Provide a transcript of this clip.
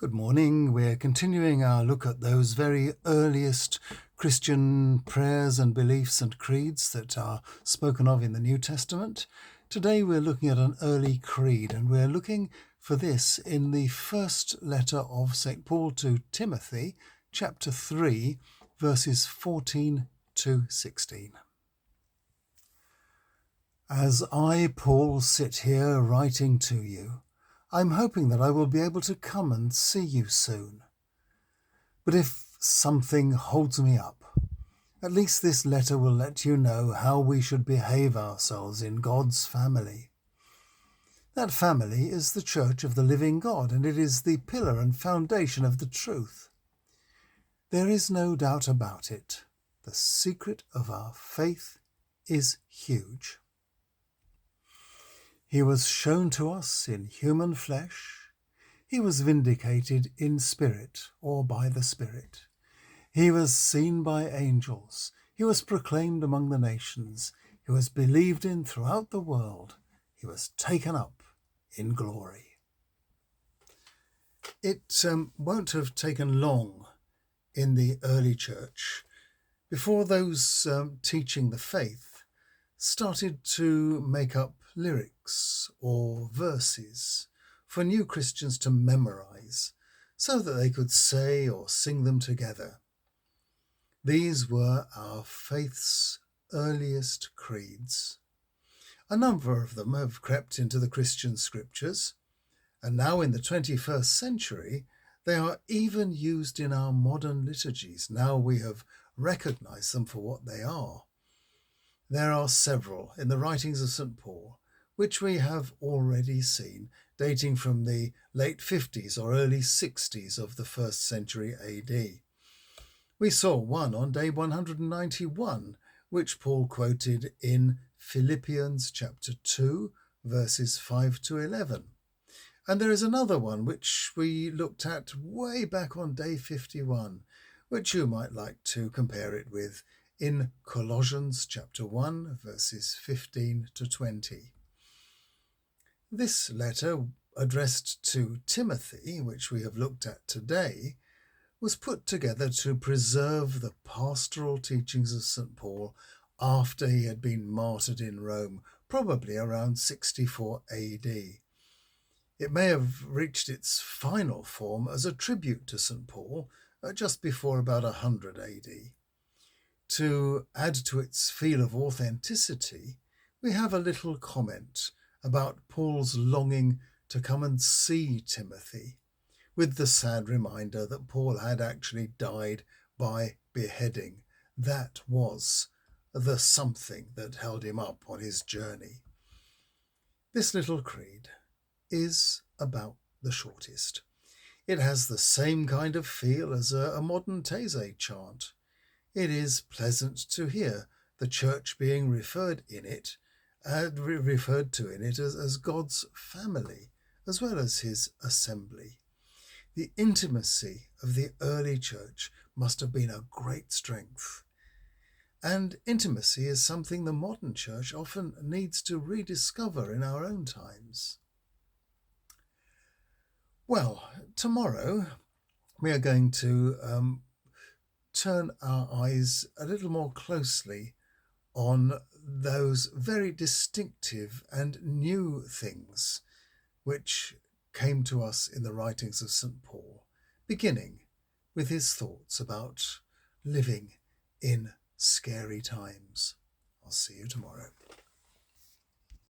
Good morning. We're continuing our look at those very earliest Christian prayers and beliefs and creeds that are spoken of in the New Testament. Today we're looking at an early creed, and we're looking for this in the first letter of St. Paul to Timothy, chapter 3, verses 14 to 16. As I, Paul, sit here writing to you, I'm hoping that I will be able to come and see you soon. But if something holds me up, at least this letter will let you know how we should behave ourselves in God's family. That family is the Church of the living God, and it is the pillar and foundation of the truth. There is no doubt about it. The secret of our faith is huge. He was shown to us in human flesh. He was vindicated in spirit or by the Spirit. He was seen by angels. He was proclaimed among the nations. He was believed in throughout the world. He was taken up in glory. It won't have taken long in the early church before those teaching the faith started to make up lyrics or verses for new Christians to memorize so that they could say or sing them together. These were our faith's earliest creeds. A number of them have crept into the Christian scriptures, and now in the 21st century they are even used in our modern liturgies. Now we have recognized them for what they are. There are several in the writings of St. Paul, which we have already seen, dating from the late 50s or early 60s of the 1st century AD. We saw one on day 191, which Paul quoted in Philippians chapter 2, verses 5 to 11. And there is another one which we looked at way back on day 51, which you might like to compare it with in Colossians chapter 1, verses 15 to 20. This letter, addressed to Timothy, which we have looked at today, was put together to preserve the pastoral teachings of St. Paul after he had been martyred in Rome, probably around 64 AD. It may have reached its final form as a tribute to St. Paul just before about 100 AD. To add to its feel of authenticity, we have a little comment about Paul's longing to come and see Timothy, with the sad reminder that Paul had actually died by beheading. That was the something that held him up on his journey. This little creed is about the shortest. It has the same kind of feel as a modern Taizé chant. It is pleasant to hear the church being referred to in it as God's family, as well as his assembly. The intimacy of the early church must have been a great strength. And intimacy is something the modern church often needs to rediscover in our own times. Well, tomorrow we are going to turn our eyes a little more closely on those very distinctive and new things which came to us in the writings of St. Paul, beginning with his thoughts about living in scary times. I'll see you tomorrow.